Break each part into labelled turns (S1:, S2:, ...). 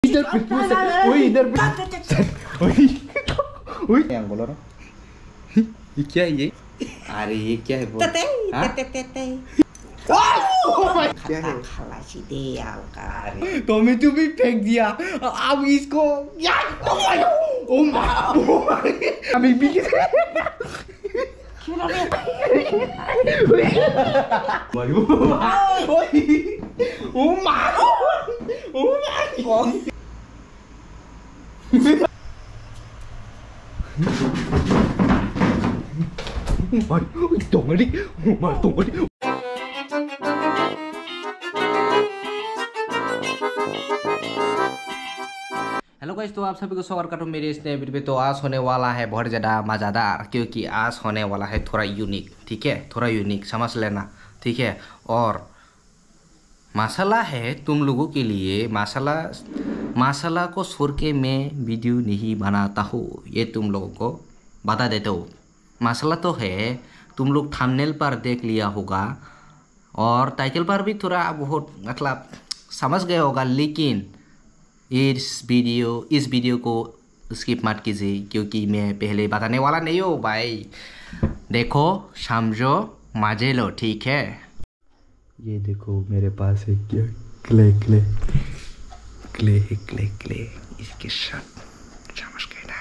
S1: इधर पे पूछ ओए इधर पे ओए क्या बोल रहा ये क्या है ये अरे ये क्या है बोल क्या है
S2: खलासी दे यार
S1: तो मैं तू भी फेंक दिया अब इसको यार ओ माय अभी भी हेलो गाइस, तो आप सभी को स्वागत करता हूँ मेरे इस नए वीडियो पे। तो आज होने वाला है बहुत ज़्यादा मज़ेदार, क्योंकि आज होने वाला है थोड़ा यूनिक। ठीक है, थोड़ा यूनिक समझ लेना। ठीक है, और मसाला है तुम लोगों के लिए। मसाला को छोड़ के मैं वीडियो नहीं बनाता हूँ, ये तुम लोगों को बता देता हूँ। मसाला तो है, तुम लोग थंबनेल पर देख लिया होगा और टाइटल पर भी थोड़ा बहुत मतलब समझ गए होगा, लेकिन इस वीडियो को स्किप मत कीजिए, क्योंकि मैं पहले बताने वाला नहीं हूँ भाई। देखो, समझो, मजे लो। ठीक है, ये देखो मेरे पास है क्या, क्ले इसके साथ समझ गए ना।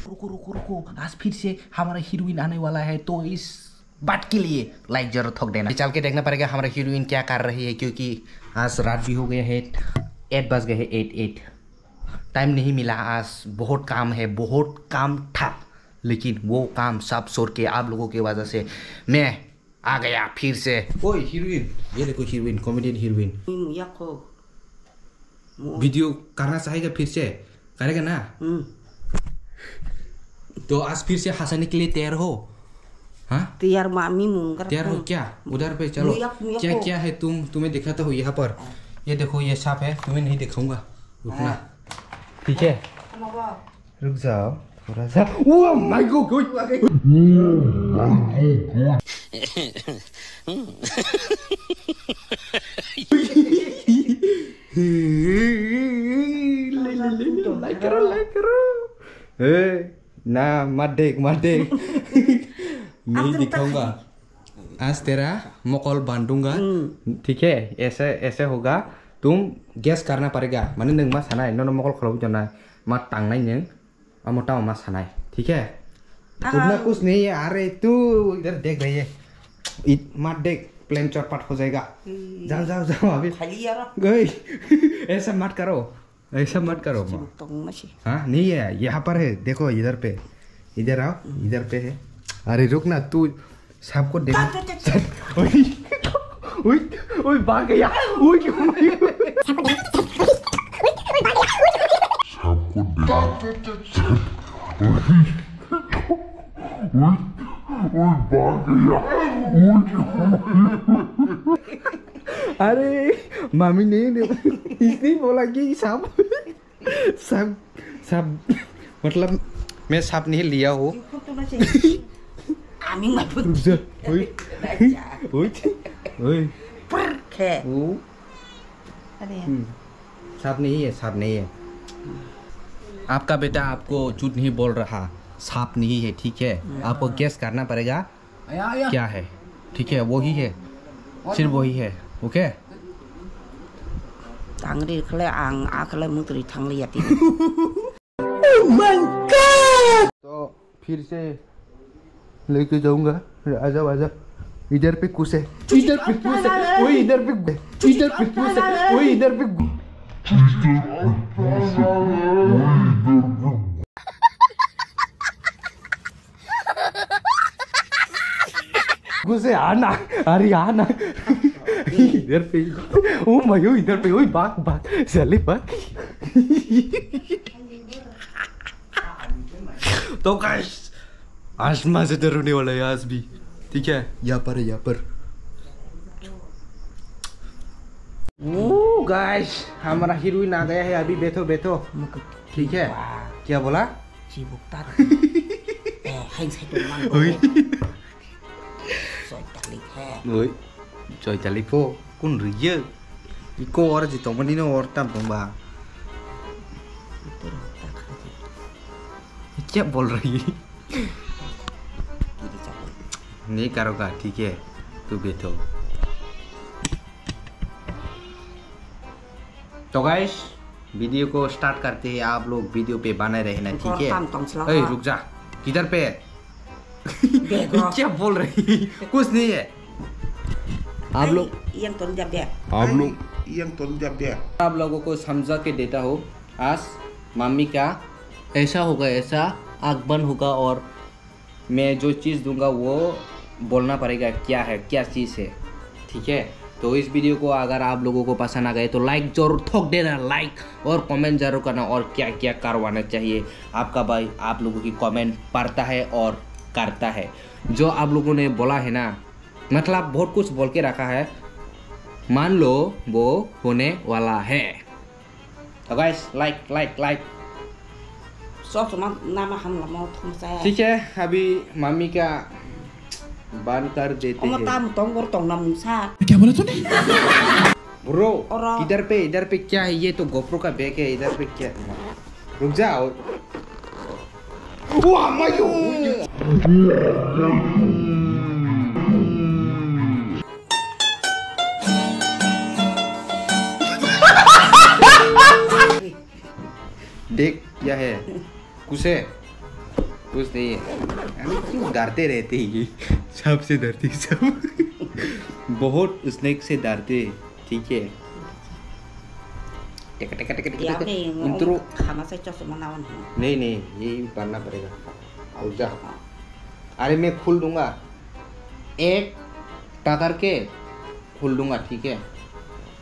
S1: रुको, आज फिर से हमारा हीरोइन आने वाला है, तो इस बात के लिए लाइक जरूर ठोक देना। चल के देखना पड़ेगा हमारा हीरोइन क्या कर रही है, क्योंकि आज रात भी हो गया है, 8 बज गए हैं। 8 टाइम नहीं मिला आज, बहुत काम है, बहुत काम था, लेकिन वो काम सब छोड़ के आप लोगों की वजह से मैं आ गया फिर से। ओए हीरोइन, ये देखो हीरोइन, कॉमेडियन हीरोइन। वीडियो करना चाहेगा फिर से, करेगा ना? तो आज फिर से हंसाने के लिए तैयार हो? हाँ
S2: तैयार मामी मुंगर
S1: तैयार हो क्या? उधर पे चलो। क्या है तुम्हें दिखाता हूँ यहाँ पर। ये देखो, ये सांप है, तुम्हें नहीं दिखाऊंगा, रुकना। ठीक है, रुक जाओ थोड़ा सा। ओह माय गॉड, लाइक करो। ना मत देख नहीं दिखाऊंगा। आज तेरा मकल बांधूंगा। ठीक है, ऐसे होगा। तुम गैस करना पड़ेगा, माने नों मा सानाय, नों मकल खलाव जाना मा टांगनाय नों अमोटा मा सानाय। ठीक है, तुमने कुछ नहीं है। अरे तू इधर देख रही है, मत देख, प्लेन चौपट हो जाएगा। जाओ अभी गई। ऐसा मत करो। हाँ नहीं है, यहाँ पर है, देखो इधर पे, इधर आओ, इधर पे है। अरे रुक ना, तू सबको देख। ओए भाग गया। अरे मामी ने इसने बोला कि सब मतलब मैं सांप नहीं लिया हो। सांप नहीं है। आपका बेटा आपको झूठ नहीं बोल रहा, सांप नहीं है। ठीक है, आपको गैस करना पड़ेगा क्या है। ठीक है, वही है, सिर्फ वही है। ओके, तो फिर से लेके जाऊंगा। आ जाओ, इधर पे कुछ है, इधर पे घुसे आना। अरे आना इधर पे। ओ मयो, इधर पे। ओए भाग चले भाग। तो गाइस, आज मजेदार होने वाला है आज भी। ठीक है, यहाँ पर गाइस, हमारा हीरोइन आ गया है। अभी बैठो। ठीक है, क्या बोला? Coy taliko kun riye iko ora jito manino or tam ba क्या बोल रही है?
S2: गिरी चप्पल
S1: नहीं करोगा, ठीक है, तू बैठो। तो गाइस वीडियो को स्टार्ट करते हैं। आप लोग वीडियो पे बने रहना, ठीक है? ए रुक जा, किधर पे है? क्या बोल रही है? कुछ नहीं है। आप लोग आप लोगों को समझा के देता हूँ। आज मम्मी का ऐसा होगा, ऐसा आग बंद होगा और मैं जो चीज़ दूंगा वो बोलना पड़ेगा क्या है, क्या चीज़ है, ठीक है? तो इस वीडियो को अगर आप लोगों को पसंद आ गए तो लाइक जरूर ठोक देना, लाइक और कमेंट जरूर करना, और क्या क्या करवाना चाहिए। आपका भाई आप लोगों की कमेंट पढ़ता है और करता है। जो आप लोगों ने बोला है ना, मतलब बहुत कुछ बोल के रखा है, मान लो वो होने वाला है। तो गाइस लाइक लाइक लाइक, ठीक है? अभी मम्मी का बंद कर देते हैं।
S2: क्या बोला तूने?
S1: ब्रो इधर पे क्या है? ये तो गोप्रो का बैग है, इधर पे क्या है? रुक जाओ। देख क्या है? कुछ है? कुछ नहीं है। अरे क्यों डरते रहते हैं? सबसे डरते सब। बहुत स्नेक से डरते, ठीक है? नहीं यही करना पड़ेगा। आओ जा। अरे मैं खोल दूंगा, एक पकड़ के खोल दूंगा, ठीक है?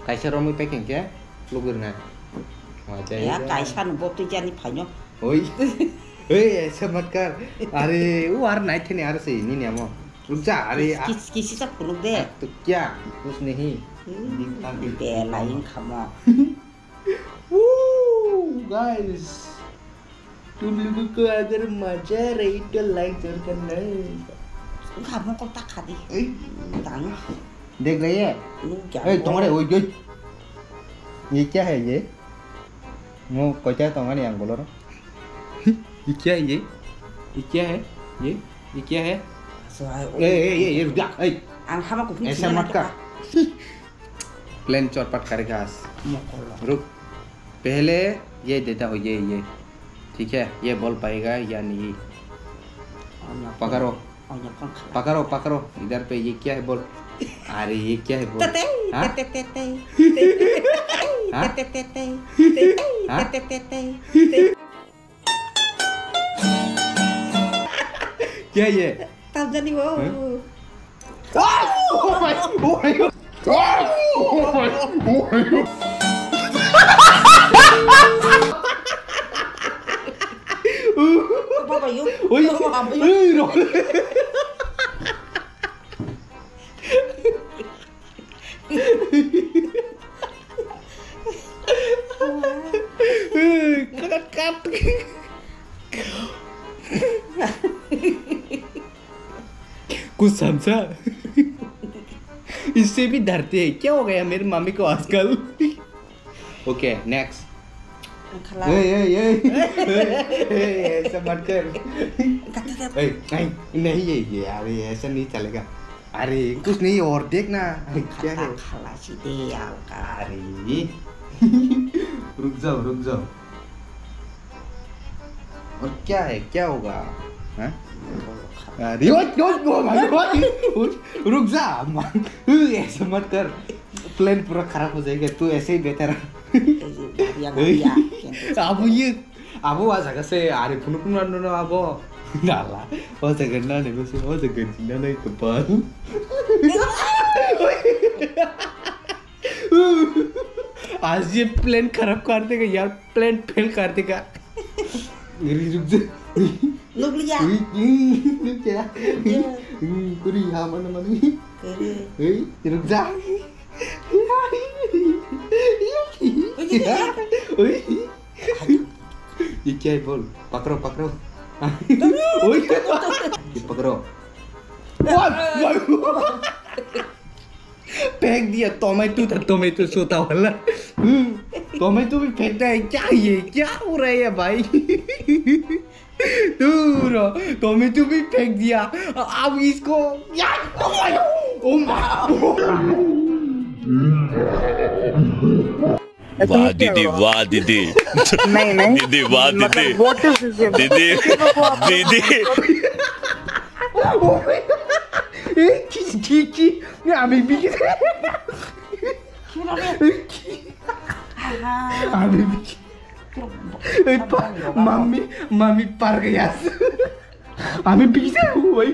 S1: कैसे रोमी पैकिंग क्या लोग गिरना है? ऐसा मत कर। अरे वो यार नहीं थे यार से नहीं नहीं हम रुक जा। अरे
S2: किसी से फुलुक दे
S1: तो क्या कुछ नहीं। गाइस तुम लोगों को अगर मजा आ रही तो लाइक जरूर करना। देख रही है तुम्हारे ये क्या है? ये वो कोचा तुम्हारे यहाँ बोलो ना। ये क्या है? ये क्या है? ये क्या है? ये रुक जा, ऐसा मत कर। प्लेन चौपट करेगा। रुक, पहले ये देता हूँ, ये ठीक है? ये बोल पाएगा या नहीं? पकड़ो इधर पे। ये क्या है बोल? अरे ये क्या है बोल? क्या ये?
S2: तब जानी वो
S1: कुछ समझा? इससे भी डरते हैं। क्या हो गया मेरी मम्मी को आजकल? Okay next. ऐसा मत कर। नहीं ये अरे ऐसा नहीं चलेगा। अरे कुछ नहीं और देखना क्या है? अरे रुक जाओ और क्या है? क्या होगा? रुक जा, ऐसा मत कर। प्लेन पूरा खराब हो जाएगा। तू ऐसे ही बेहतर। अब आ जाएगा से। अरे पुनः अब डाला हो जाएगा ना, नहीं बस हो जाएगा ना, नहीं कपाल। आज ये प्लेन खराब कर देगा यार, प्लेन फेल कर देगा। रुक जा,
S2: Look lihat.
S1: Look ya. Kuri mana mana. Ruk जा. ये क्या है बोल? पकड़ो। ये पकड़ो। फेंक दिया। टोमेटो सोता वाला। टोमेटो भी फेंकता है क्या? ये क्या हो रहा है भाई? दूर टोमेटो भी फेंक दिया अब इसको
S3: वाह दीदी वाह दीदी
S2: नहीं नहीं
S3: दीदी वाह दीदी दीदी दीदी
S1: আমি বিকি আমি বিকি mami mami par gaya আমি বিকি ওই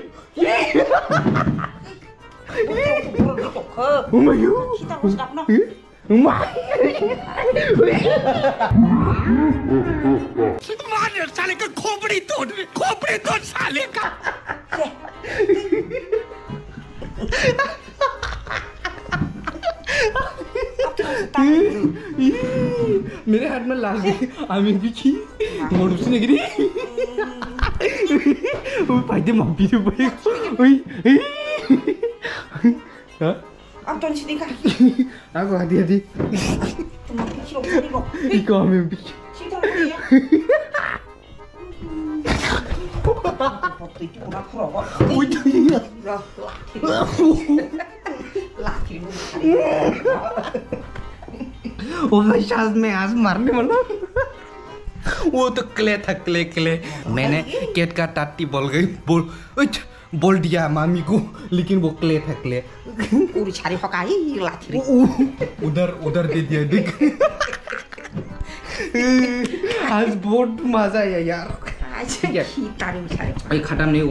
S1: oh my god
S2: kita harus dapat no
S3: मार साले का खोपड़ी तोड़ साले का
S1: मेरे हाथ में लाल गई आमी बिकी मोड़ से निकली वो फायदे मापी तो भाई ओए हाँ
S2: अब तो नहीं का
S1: aku hati-hati
S2: teman kecil ini kok
S1: iko आमी बिकी
S2: kita ya waktu itu pura-pura kok laki
S1: वो भाई शायद में आज मारने वाला वो तो क्ले था क्ले मैंने केट का टाटी बोल गई बोल दिया मामी को लेकिन वो क्ले था क्ले
S2: उरी छारी फकाई लाठी
S1: उधर दे दिया देख आज बहुत मजा आया यार ठीक है खत्म नहीं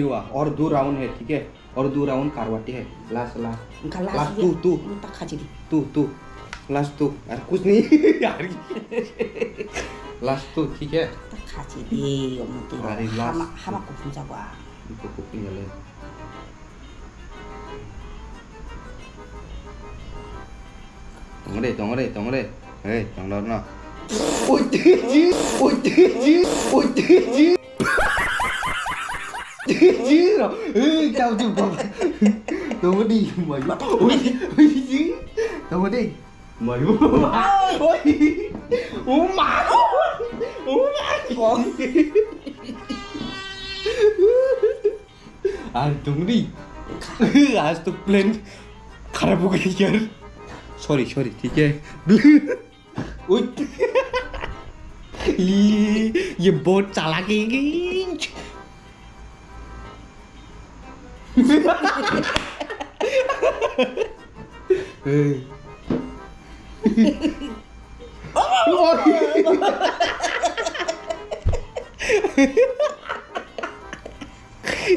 S1: हुआ और 2 राउंड है ठीक है और 2 राउंड कारवाटी है लास्ट तू लास्ट तू यार कुछ नहीं यार लास्ट तू ठीक है
S2: खाची दे
S1: अरे last
S2: hama ko punja ba
S1: इको कुकिंग ले tunggu deh hei tunggu na ôi chứ rồi tao chụp tunggu đi mày ôi chứ tunggu đi mày ôi má con tunggu đi आज तो प्लेन खराब हो गई यार सॉरी ठीक है ये बहुत चालाक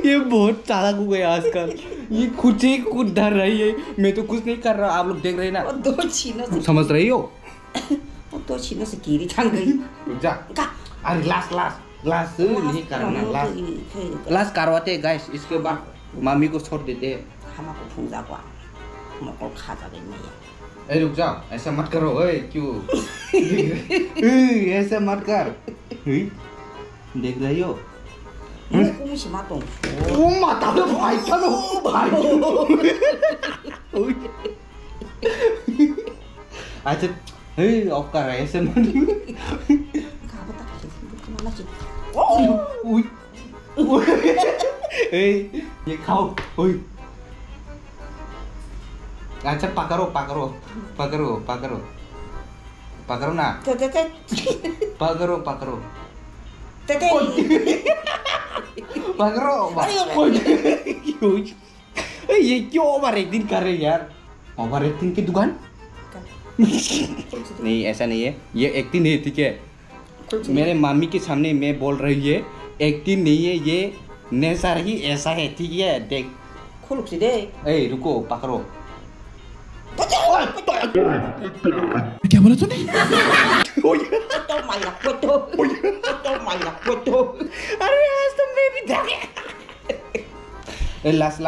S1: ये बहुत चालाक हो गया आजकल ये खुद से खुद डर रही है मैं तो कुछ नहीं कर रहा आप लोग देख रहे हैं ना
S2: 2 छीनो से
S1: समझ रही हो
S2: 2 छीनो से गिरी थंग गई
S1: रुक जा अरे लास्ट नहीं करना लास्ट करवाते गाइस इसके बाद मामी को छोड़ देते हैं
S2: hama ko punja ba hama ko kha ja gई नहीं
S1: ए रुक जाओ ऐसा मत करो ओए क्यों ऐसा मत कर देख रही हो
S2: kuma si matong
S1: ओ माता रे भाई चलो भाई अच्छा हे ऑफ कर रहा है ऐसे मत
S2: ka ba ta ka mana sih
S1: उई ए ये खाओ ओए अच्छा पकड़ो ना पकड़ो ये क्यों ओवर एक्टिंग कर रहे हैं यार ओवर एक्टिंग की दुकान नहीं ऐसा नहीं है ये एक्टिंग नहीं ठीक है मेरे मामी के सामने मैं बोल रही है एक्टिंग नहीं है ये नेचर ही ऐसा है ठीक है देख
S2: खुलुक से दे
S1: ए रुको पकड़ो
S3: क्या बोला तूने
S2: तो माया फोटो
S1: अरे आज तो मैं भी डर ए लास्ट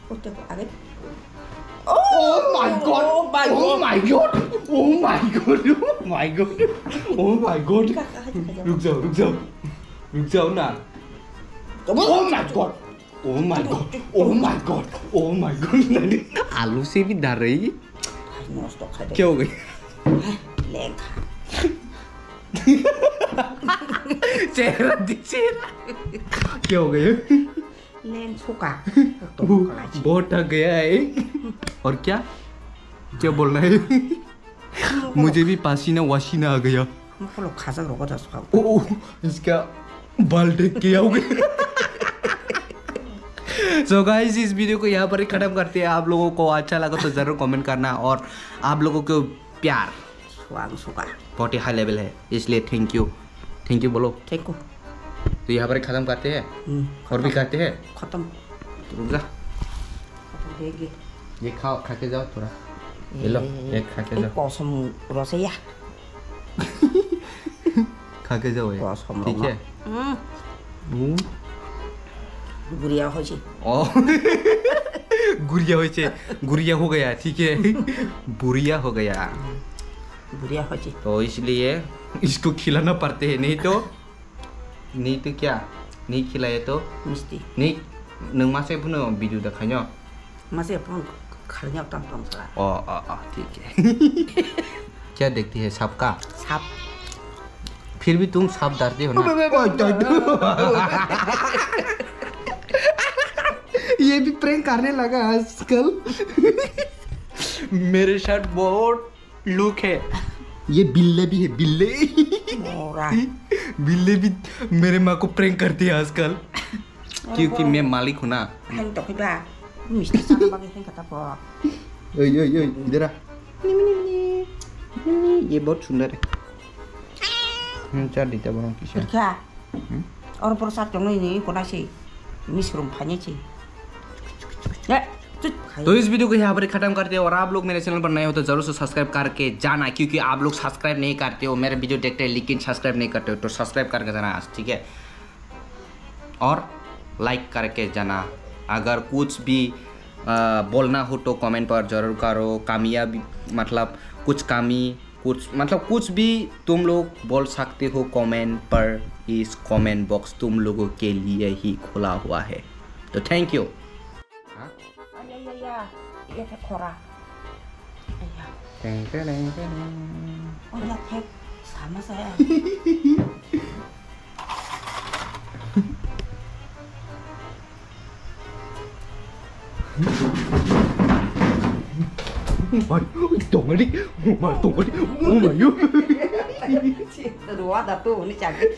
S2: फोटो आगे
S1: Oh my god! रुक जाओ ना Oh my god! आलू से भी डर रही क्या हो गई चेहरा दिख चेहरा क्या हो गया
S2: लेन सुका
S1: बहुत थक गया है और क्या क्या बोलना है मुझे भी पसीना वसीना आ गया
S2: मुझे खासा रोगा जा सुका
S1: ओ इसका बाल देख के आओगे सो गाइस इस वीडियो को यहाँ पर ही खत्म करते हैं। आप लोगों को अच्छा लगा तो जरूर कमेंट करना और आप लोगों को प्यार बहुत ही हाई लेवल है इसलिए थैंक यू बोलो
S2: थैंक यू।
S1: तो यहाँ पर ही खत्म करते हैं और भी करते हैं
S2: खत्म
S1: तो रुक जा ये खाओ खा के जाओ थोड़ा ये लो एक खा के जाओ
S2: कसम रसैया
S1: खा के जाओ ये ठीक है
S2: गुड़िया हो जी
S1: ओ गुड़िया हो गया ठीक है बुढ़िया हो गया
S2: बुढ़िया हो जी
S1: तो इसलिए इसको खिलाना पड़ते है नहीं तो क्या नहीं खिलाए तो
S2: मिस्टी
S1: नहीं नंग मासे पुनो वीडियो दिखाइयो
S2: मासे अपन खड़िया तम सला
S1: ओ ठीक है क्या देखती है सांप का
S2: सांप
S1: फिर भी तुम सांप डरते हो ना ये भी प्रैंक करने लगा आजकल मेरे साथ बहुत लुक है ये बिल्ले भी है बिल्ले भी मेरे माँ को प्रैंक करती है आजकल क्योंकि मैं मालिक हूँ ना इधर आ ये बहुत सुंदर है चार दीता बनो किसी
S2: क्या और प्रसाद चलो नहीं कोना से मिश्रम खाने से
S1: तो इस वीडियो को यहाँ पर खत्म करते हैं और आप लोग मेरे चैनल पर नए हो तो जरूर से सब्सक्राइब करके जाना क्योंकि आप लोग सब्सक्राइब नहीं करते हो मेरे वीडियो देखते हैं लेकिन सब्सक्राइब नहीं करते हो तो सब्सक्राइब करके जाना आज ठीक है और लाइक करके जाना अगर कुछ भी बोलना हो तो कमेंट पर जरूर करो कामयाबी मतलब कुछ भी तुम लोग बोल सकते हो कमेंट पर इस कमेंट बॉक्स तुम लोगों के लिए ही खुला हुआ है तो थैंक यू
S2: ये थे खोरा और ये थे sama saya
S1: tunggu di oh my you
S2: Kedua dah tuh, ini cantik.